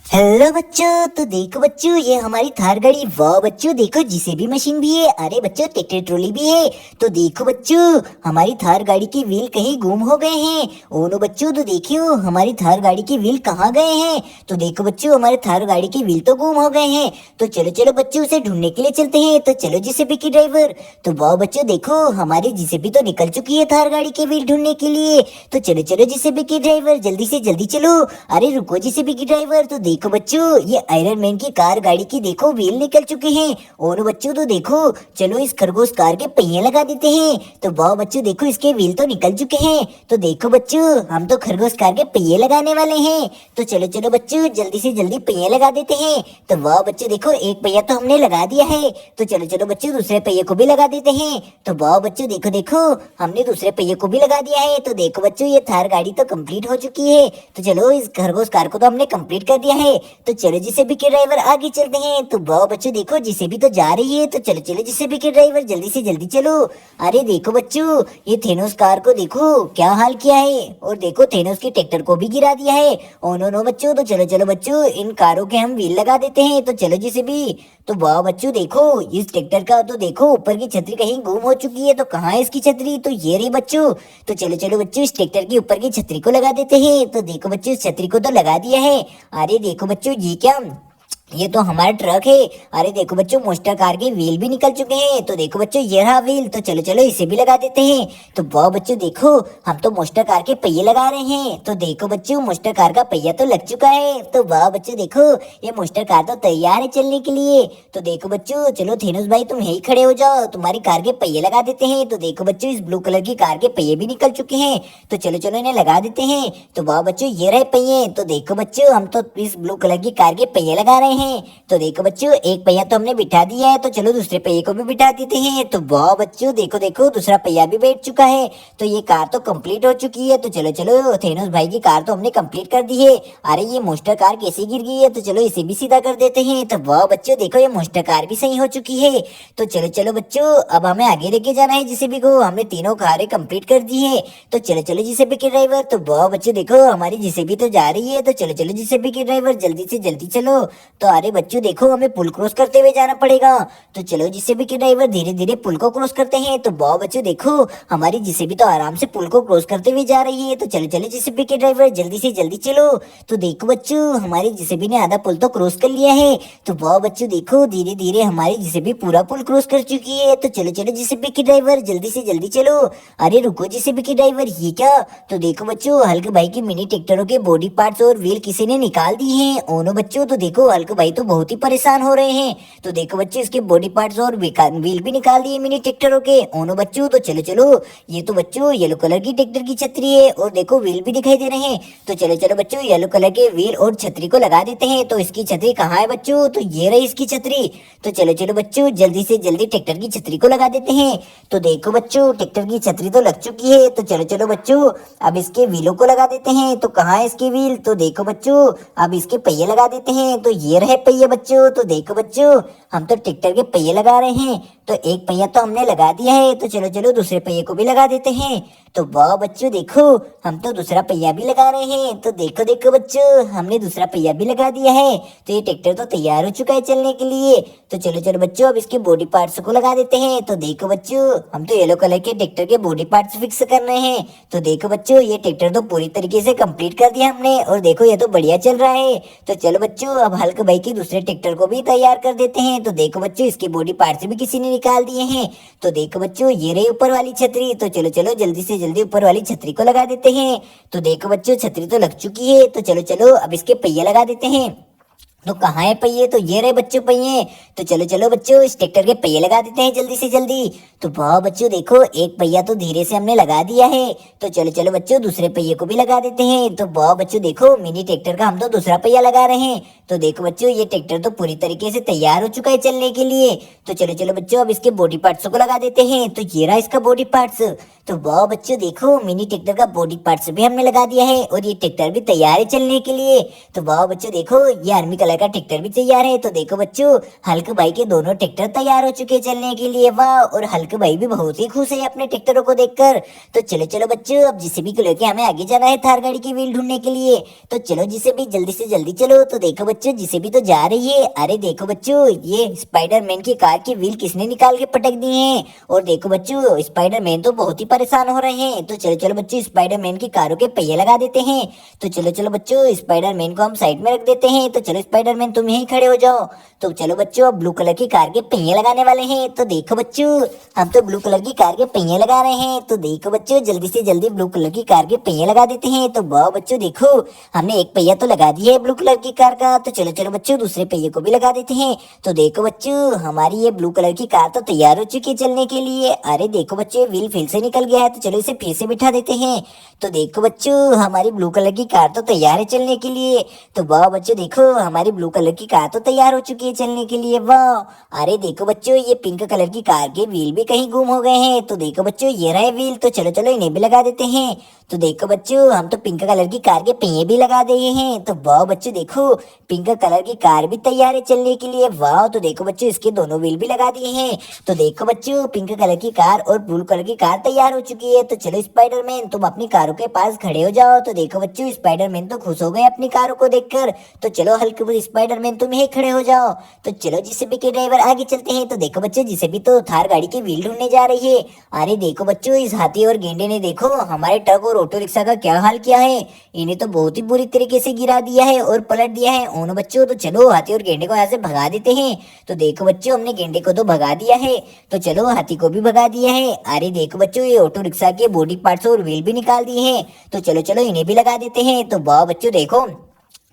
Hello बच्चों, तो देखो बच्चों, ये हमारी थार गाड़ी। वाह बच्चों, देखो जेसीबी मशीन भी है। अरे बच्चों, ट्रैक्टर ट्रॉली भी है। तो देखो बच्चों, हमारी थार गाड़ी के व्हील कहीं गुम हो गए हैं। ओ नो बच्चों, तो देखियो हमारी थार गाड़ी के व्हील कहाँ गए हैं। तो देखो बच्चों, हमारे थार गाड़ी के व्हील तो गुम हो गए हैं। तो चलो चलो बच्चों, उसे ढूंढने के लिए चलते हैं। तो चलो जेसीबी की ड्राइवर। तो वाह बच्चों, देखो हमारी जेसीबी तो निकल चुकी है थार गाड़ी के व्हील ढूंढने के लिए। तो चलो चलो जेसीबी की ड्राइवर, जल्दी से जल्दी चलो। अरे रुको जेसीबी की ड्राइवर, तो देखो बच्चों, ये आयरन मैन की कार गाड़ी की देखो व्हील निकल चुके हैं। और बच्चों तो देखो, चलो इस खरगोश कार के पहिए लगा देते हैं। तो वाह बच्चों, देखो इसके व्हील तो निकल चुके हैं। तो देखो बच्चों, हम तो खरगोश कार के पहिए लगाने वाले हैं। तो चलो चलो बच्चों, जल्दी से जल्दी पहिए लगा देते हैं। तो वाह बच्चों, देखो एक पहिया तो हमने लगा दिया है। तो चलो चलो बच्चों, दूसरे पहिए को भी लगा देते हैं। तो वाह बच्चों, देखो देखो, हमने दूसरे पहिए को भी लगा दिया है। तो देखो बच्चों, ये थार गाड़ी तो कंप्लीट हो चुकी है। तो चलो इस खरगोश कार को तो हमने कंप्लीट कर दिया है। तो चलो जेसीबी के ड्राइवर आगे चलते हैं। तो वाह बच्चों, देखो जेसीबी तो जा रही है। तो चलो चलो जेसीबी के ड्राइवर, जल्दी से जल्दी चलो। अरे देखो बच्चों, ये थेनोस कार को देखो क्या हाल किया है। और देखो थेनोस के ट्रैक्टर को भी गिरा दिया है। ओ नो नो बच्चों, तो चलो चलो बच्चों, इन कारों के हम व्हील लगा देते हैं। तो चलो जेसीबी। तो वाह बच्चों, देखो इस ट्रैक्टर का तो देखो ऊपर की छतरी कहीं गुम हो चुकी है। तो कहाँ है इसकी छतरी। तो ये रही बच्चों। तो चलो चलो बच्चों, इस ट्रैक्टर के ऊपर की छतरी को लगा देते हैं। तो देखो बच्चों, इस छतरी को तो लगा दिया है। अरे देखो बच्चों, ये क्या, ये तो हमारा ट्रक है। अरे देखो बच्चों, मोस्टर कार के व्हील भी निकल चुके हैं। तो देखो बच्चों, ये रहा व्हील। तो चलो चलो इसे भी लगा देते हैं। तो वाह बच्चों, देखो हम तो मोस्टर कार के पहिए लगा रहे हैं। तो देखो बच्चों, मोस्टर कार का पहिया तो लग चुका है। तो वाह बच्चों, देखो ये मोस्टर कार तो तैयार है चलने के लिए। तो देखो बच्चों, चलो थेनोस भाई तुम यही खड़े हो जाओ, तुम्हारी कार के पहिए लगा देते हैं। तो देखो बच्चों, इस ब्लू कलर की कार के पहिए भी निकल चुके हैं। तो चलो चलो इन्हें लगा देते हैं। तो वाह बच्चों, ये रहे पहिए। तो देखो बच्चों, हम तो इस ब्लू कलर की कार के पहिए लगा रहे हैं। तो देखो बच्चों, एक पहिया तो हमने बिठा दिया है। तो चलो दूसरे पहिए को भी बिठा देते हैं। तो वाह बच्चों, देखो देखो, दूसरा पहिया भी बैठ चुका है। तो ये कार तो कंप्लीट हो चुकी है। तो चलो चलो, थेनोस भाई की कार तो हमने कंप्लीट कर दी है। अरे ये मोस्टर कार कैसे गिर गई है। तो चलो इसे भी सीधा कर देते हैं। तो वाह बच्चों, देखो ये मोस्टर कार भी सही हो चुकी है। तो चलो चलो बच्चों, अब हमें आगे लेके जाना है जेसीबी को। हमने तीनों कारें कंप्लीट कर दी है। तो चलो चलो जेसीबी के ड्राइवर। तो वाह बच्चों, देखो हमारी जेसीबी तो जा रही है। तो चलो चलो जेसीबी के ड्राइवर, जल्दी से जल्दी चलो। तो अरे बच्चों, देखो हमें पुल क्रॉस करते हुए जाना पड़ेगा। तो चलो जेसीबी के ड्राइवर, धीरे धीरे पुल को क्रॉस करते हैं। तो वाह बच्चों, देखो हमारी जेसीबी तो आराम से पुल को क्रॉस करते हुए जा रही है। तो चलो चलो जेसीबी के ड्राइवर, जल्दी से जल्दी चलो। तो देखो बच्चों, हमारी जेसीबी ने आधा पुल तो क्रॉस कर लिया है। तो वाह बच्चों, देखो धीरे धीरे हमारी जेसीबी पूरा पुल क्रॉस कर चुकी है। तो चलो चलो जेसीबी के ड्राइवर, जल्दी से जल्दी चलो। अरे रुको जेसीबी के ड्राइवर, ये क्या। तो देखो बच्चों, हल्क भाई की मिनी ट्रैक्टरों के बॉडी पार्ट्स और व्हील किसी ने निकाल दी हैं। ओनो बच्चों, तो देखो हल्क भाई तो बहुत ही परेशान हो रहे हैं। तो देखो बच्चों, इसके बॉडी पार्ट्स और व्हील भी निकाल दिए मिनी ट्रैक्टरों के। ओनो बच्चों, तो चलो चलो, ये तो बच्चों येलो कलर की ट्रैक्टर की छतरी है। और देखो व्हील भी दिखाई दे रहे हैं। तो चलो चलो बच्चों, येलो कलर के व्हील और छतरी को लगा देते हैं। तो इसकी छतरी कहाँ है बच्चों। तो ये रही इसकी छतरी। तो चलो चलो बच्चों, जल्दी से जल्दी ट्रैक्टर की छतरी को लगा देते हैं। तो देखो बच्चों, ट्रैक्टर की छतरी तो लग चुकी है। तो चलो चलो बच्चों, अब इसके व्हीलों को लगा देते हैं। तो कहाँ है इसके व्हील। तो देखो बच्चों, अब इसके पहिए लगा देते हैं। तो ये रहे पहिए बच्चों। तो देखो बच्चों, हम तो ट्रैक्टर के पहिए लगा रहे हैं। तो एक पहिया तो हमने लगा दिया है। तो चलो चलो दूसरे पहिए को भी लगा देते हैं। तो वाह बच्चों, देखो हम तो दूसरा पहिया भी लगा रहे हैं। तो देखो देखो बच्चों, हमने दूसरा पहिया भी लगा दिया है। तो ये ट्रैक्टर तो तैयार हो चुका है चलने के लिए। तो चलो चलो बच्चों, अब इसके बॉडी पार्ट्स को लगा देते हैं। तो देखो बच्चों, हम तो येलो कलर के ट्रैक्टर के बॉडी पार्ट्स फिक्स कर रहे हैं। तो देखो बच्चों, ये ट्रैक्टर तो पूरी तरीके से कंप्लीट कर दिया हमने। और देखो ये तो बढ़िया चल रहा है। तो चलो बच्चों, अब हल्क भाई के दूसरे ट्रैक्टर को भी तैयार कर देते हैं। तो देखो बच्चों, इसके बॉडी पार्ट्स भी किसी ने निकाल दिए हैं। तो देखो बच्चों, ये रही ऊपर वाली छतरी। तो चलो चलो, जल्दी से जल्दी ऊपर वाली छतरी को लगा देते हैं। तो देखो बच्चों, छतरी तो लग चुकी है। तो चलो चलो, अब इसके पहिए लगा देते हैं। तो कहाँ है पहिए। तो ये रहे बच्चों पहिए। तो चलो चलो बच्चों, इस ट्रैक्टर के पहिए लगा देते हैं जल्दी से जल्दी। तो वाह बच्चों, देखो एक पहिया तो धीरे से हमने लगा दिया है। तो चलो चलो बच्चों, दूसरे पहिए को भी लगा देते हैं। तो वाह बच्चों, देखो मिनी ट्रैक्टर का हम तो दूसरा पहिया लगा रहे हैं। तो देखो बच्चों, ये ट्रैक्टर तो पूरी तरीके से तैयार हो चुका है चलने के लिए। तो चलो चलो बच्चों, अब इसके बॉडी पार्ट्स को लगा देते हैं। तो ये रहा इसका बॉडी पार्ट्स। तो वाह बच्चों, देखो मिनी ट्रैक्टर का बॉडी पार्ट्स भी हमने लगा दिया है। और ये ट्रैक्टर भी तैयार है चलने के लिए। तो वाह बच्चों, देखो ये आर्मी कलर का ट्रैक्टर भी तैयार है। तो देखो बच्चों, हल्क भाई के दोनों ट्रैक्टर तैयार हो चुके हैं चलने के लिए। वाह, और हल्क भाई भी बहुत ही खुश है अपने ट्रैक्टरों को देखकर। तो चलो चलो बच्चों, अब जेसीबी को लेके हमें आगे जाना है थार गाड़ी की व्हील ढूंढने के लिए। तो चलो जेसीबी, जल्दी से जल्दी चलो। तो देखो बच्चों, बच्चों जिसे भी तो जा रही है। अरे देखो बच्चों, ये स्पाइडरमैन की कार की व्हील किसने निकाल के पटक दी है। और देखो बच्चों, स्पाइडरमैन तो बहुत ही परेशान हो रहे हैं। तो चलो चलो बच्चों, स्पाइडरमैन की कारों के पहिए लगा देते हैं। तो चलो चलो बच्चों, स्पाइडरमैन को हम साइड में रख देते हैं। तो चलो स्पाइडरमैन, तुम यहीं खड़े हो जाओ। तो चलो बच्चों, अब ब्लू कलर की कार के पहिए लगाने वाले हैं। तो देखो बच्चों, हम तो ब्लू कलर की कार के पहिए लगा रहे हैं। तो देखो बच्चों, जल्दी से जल्दी ब्लू कलर की कार के पहिए लगा देते हैं। तो वाह बच्चों देखो, हमने एक पहिया तो लगा दिया है ब्लू कलर की कार का। तो चलो चलो बच्चों, दूसरे पहिए को भी लगा देते हैं। तो देखो बच्चों, हमारी ये ब्लू कलर की कार तो तैयार हो चुकी है चलने के लिए। अरे देखो बच्चों, व्हील फिर से निकल गया है। तो चलो इसे फिर से बिठा देते हैं। तो देखो बच्चों, हमारी ब्लू कलर की कार तो तैयार है चलने के लिए। तो वाह बच्चों देखो, हमारी ब्लू कलर की कार तो तैयार हो चुकी है चलने के लिए। वाह, अरे देखो बच्चों, ये पिंक कलर की कार के व्हील भी कहीं गुम हो गए हैं। तो देखो बच्चों, ये रहे व्हील। तो चलो चलो इन्हें भी लगा देते हैं। तो देखो बच्चों, हम तो पिंक कलर की कार के पहिए भी लगा दिए हैं। तो वाह बच्चों देखो, पिंक कलर की कार भी तैयार है चलने के लिए। वाह, तो देखो बच्चों, इसके दोनों व्हील भी लगा दिए हैं। तो देखो बच्चों, पिंक कलर की कार और ब्लू कलर की कार तैयार हो चुकी है। तो चलो स्पाइडरमैन, तुम अपनी कारों के पास खड़े हो जाओ। तो देखो बच्चों, स्पाइडरमैन तो खुश हो गए अपनी कारों को देखकर। तो चलो हल्के स्पाइडरमैन, तुम यहीं खड़े हो जाओ। तो चलो जेसीबी के ड्राइवर आगे चलते हैं। तो देखो बच्चों, जेसीबी तो थार गाड़ी की व्हील ढूंढने जा रही है। अरे देखो बच्चों, इस हाथी और गेंडे ने देखो हमारे ट्रक और ऑटो रिक्शा का क्या हाल किया है। इन्हें तो बहुत ही बुरी तरीके से गिरा दिया है और पलट दिया है। उन बच्चों, तो चलो हाथी और गेंडे को यहाँ से भगा देते हैं। तो देखो बच्चों, हमने गेंडे को तो भगा दिया है। तो चलो हाथी को भी भगा दिया है। अरे देखो बच्चों, ये ऑटो रिक्शा के बॉडी पार्ट्स और व्हील भी निकाल दिए हैं। तो चलो चलो इन्हें भी लगा देते हैं। तो वाह बच्चों देखो,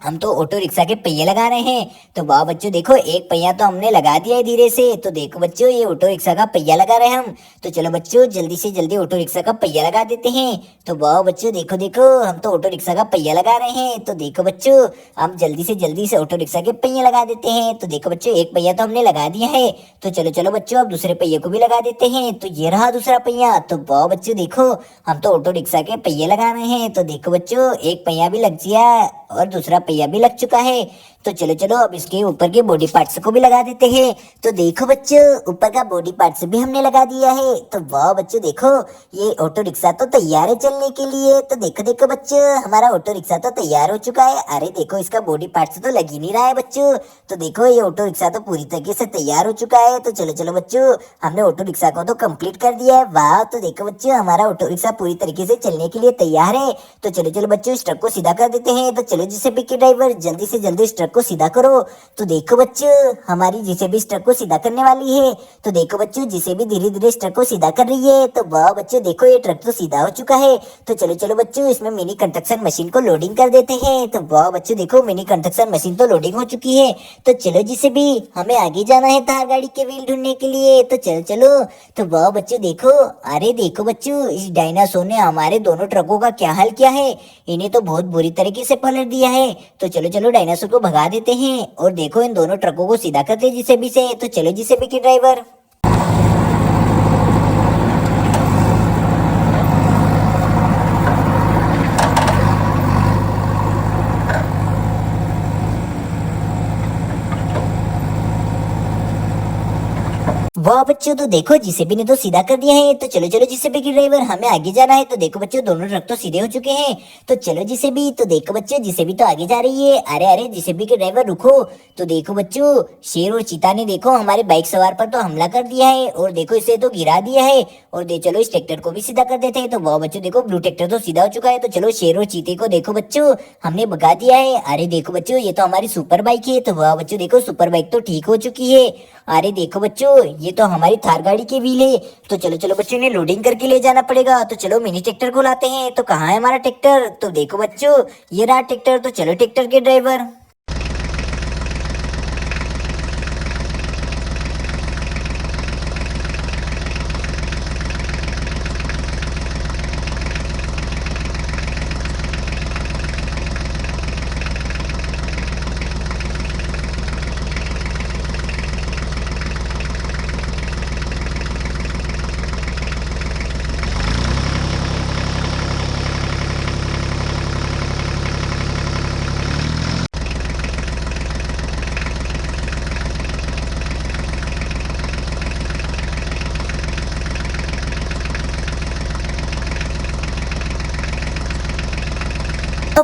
हम तो ऑटो रिक्शा के पहिए लगा रहे हैं। तो वाह बच्चों देखो, एक पहिया तो हमने लगा दिया है धीरे से। तो देखो बच्चों, ये ऑटो रिक्शा का पहिया लगा रहे हैं हम। तो चलो बच्चों, जल्दी से जल्दी ऑटो रिक्शा का पहिया लगा देते हैं। तो वाह बच्चों देखो देखो, हम तो ऑटो रिक्शा का पहिया लगा रहे हैं। तो देखो बच्चों, हम जल्दी से ऑटो रिक्शा के पहिए लगा देते हैं। तो देखो बच्चों, एक पहिया तो हमने लगा दिया है। तो चलो चलो बच्चों, अब दूसरे पहिए को भी लगा देते हैं। तो ये रहा दूसरा पहिया। तो वाह बच्चों देखो, हम तो ऑटो रिक्शा के पहिए लगा रहे हैं। तो देखो बच्चों, एक पहिया भी लग गया और दूसरा पहिया भी लग चुका है। तो चलो चलो, अब इसके ऊपर के बॉडी पार्ट्स को भी लगा देते हैं। तो देखो बच्चों, ऊपर का बॉडी पार्ट्स भी हमने लगा दिया है। तो वाह बच्चों देखो, ये ऑटो रिक्शा तो तैयार है चलने के लिए। तो देखो देखो बच्चों, हमारा ऑटो रिक्शा तो तैयार हो चुका है। अरे देखो, इसका बॉडी पार्ट्स तो लग ही नहीं रहा है बच्चों। तो देखो, ये ऑटो रिक्शा तो पूरी तरीके से तैयार हो चुका है। तो चलो चलो बच्चों, हमने ऑटो रिक्शा को तो कंप्लीट कर दिया है। वाह, तो देखो बच्चों, हमारा ऑटो रिक्शा पूरी तरीके से चलने के लिए तैयार है। तो चलो चलो बच्चों, इस ट्रक को सीधा कर देते हैं। तो चलो जेसीबी के ड्राइवर, जल्दी से जल्दी इस ट्रक को सीधा करो। तो देखो बच्चों, हमारी जेसीबी इस ट्रक को सीधा करने वाली है। तो देखो बच्चों, जेसीबी धीरे धीरे इस ट्रक को सीधा कर रही है। तो वाह बच्चों देखो, ये ट्रक तो सीधा हो चुका है। तो चलो चलो बच्चों, इसमें मिनी कंस्ट्रक्शन मशीन को लोडिंग कर देते हैं। तो वाह बच्चों देखो, मिनी कंस्ट्रक्शन मशीन तो लोडिंग हो चुकी है। तो चलो जेसीबी, हमें आगे जाना है थार गाड़ी के व्हील ढूंढने के लिए। तो चलो चलो। तो वाह बच्चों देखो, अरे देखो बच्चों, इस डायनासोर ने हमारे दोनों ट्रकों का क्या हाल किया है। इन्हें तो बहुत बुरी तरीके से पलट दिया है। तो चलो चलो, डायनासोर को भगा देते हैं। और देखो, इन दोनों ट्रकों को सीधा करते जेसीबी से। तो चलो जेसीबी के ड्राइवर। वाह बच्चों, तो देखो जेसीबी ने तो सीधा कर दिया है। तो चलो चलो जेसीबी के ड्राइवर, हमें आगे जाना है। तो देखो बच्चों, दोनों ट्रक तो सीधे हो चुके हैं। तो चलो जेसीबी, तो देखो बच्चों, जेसीबी तो आगे जा रही है। अरे अरे जेसीबी के ड्राइवर रुको। तो देखो बच्चों, शेर और चीता ने देखो हमारे बाइक सवार पर तो हमला कर दिया है। और देखो, इसे तो गिरा दिया है। और चलो इस ट्रैक्टर को भी सीधा कर देते हैं। तो वाह बच्चों देखो, ब्लू ट्रैक्टर तो सीधा हो चुका है। तो चलो, शेर और चीते को देखो बच्चों, हमने भगा दिया है। अरे देखो बच्चों, ये तो हमारी सुपर बाइक है। तो वाह बच्चों देखो, सुपर बाइक तो ठीक हो चुकी है। अरे देखो बच्चों, ये तो हमारी थार गाड़ी के व्हील है। तो चलो चलो बच्चों, इन्हें लोडिंग करके ले जाना पड़ेगा। तो चलो मिनी ट्रैक्टर को लाते हैं। तो कहाँ है हमारा ट्रैक्टर। तो देखो बच्चों, ये रहा ट्रैक्टर। तो चलो ट्रैक्टर के ड्राइवर।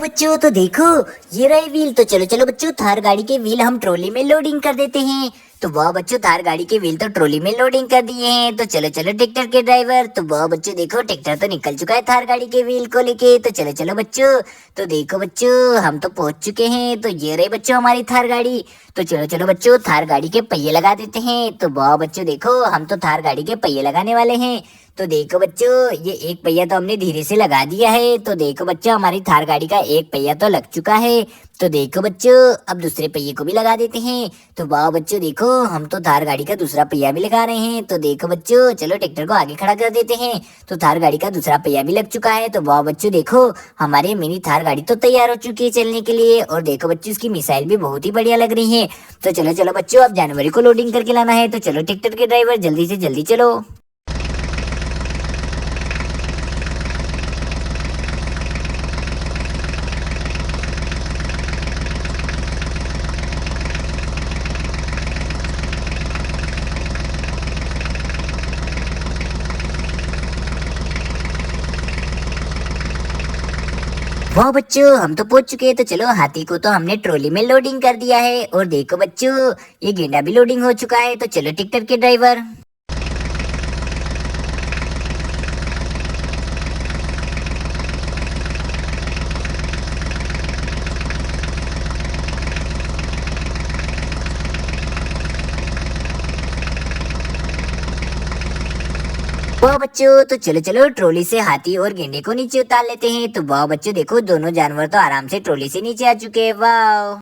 बच्चों तो देखो, ये रहे व्हील। तो चलो चलो बच्चों, थार गाड़ी के व्हील हम ट्रॉली में लोडिंग कर देते हैं। तो वाह बच्चों, थार गाड़ी के व्हील तो ट्रॉली में लोडिंग कर दिए हैं। तो चलो चलो ट्रैक्टर के ड्राइवर। तो वाह बच्चों देखो, ट्रैक्टर तो निकल चुका है थार गाड़ी के व्हील को लेके। तो चलो चलो बच्चों, तो देखो बच्चों, हम तो पहुंच चुके हैं। तो ये रही बच्चों हमारी थार गाड़ी। तो चलो चलो बच्चों, थार गाड़ी के पहिए लगा देते हैं। तो वाह बच्चों देखो, हम तो थार गाड़ी के पहिए लगाने वाले हैं। तो देखो बच्चों, ये एक पहिया तो हमने धीरे से लगा दिया है। तो देखो बच्चों, हमारी थार गाड़ी का एक पहिया तो लग चुका है। तो देखो बच्चों, अब दूसरे पहिए को भी लगा देते हैं। तो वाह बच्चों देखो, हम तो थार गाड़ी का दूसरा पहिया भी लगा रहे हैं। तो देखो बच्चों, चलो ट्रैक्टर को आगे खड़ा कर देते हैं। तो थार गाड़ी का दूसरा पहिया भी लग चुका है। तो वाह बच्चों देखो, हमारी मिनी थार गाड़ी तो तैयार हो चुकी है चलने के लिए। और देखो बच्चों, इसकी मिसाइल भी बहुत ही बढ़िया लग रही है। तो चलो चलो बच्चों, अब जानवरी को लोडिंग करके लाना है। तो चलो ट्रैक्टर के ड्राइवर, जल्दी से जल्दी चलो। वाह बच्चों, हम तो पहुंच चुके हैं। तो चलो, हाथी को तो हमने ट्रॉली में लोडिंग कर दिया है। और देखो बच्चों, ये गेंडा भी लोडिंग हो चुका है। तो चलो ट्रैक्टर के ड्राइवर। वाह बच्चों, तो चलो चलो, ट्रॉली से हाथी और गेंडे को नीचे उतार लेते हैं। तो वाह बच्चों देखो, दोनों जानवर तो आराम से ट्रॉली से नीचे आ चुके हैं। वाह।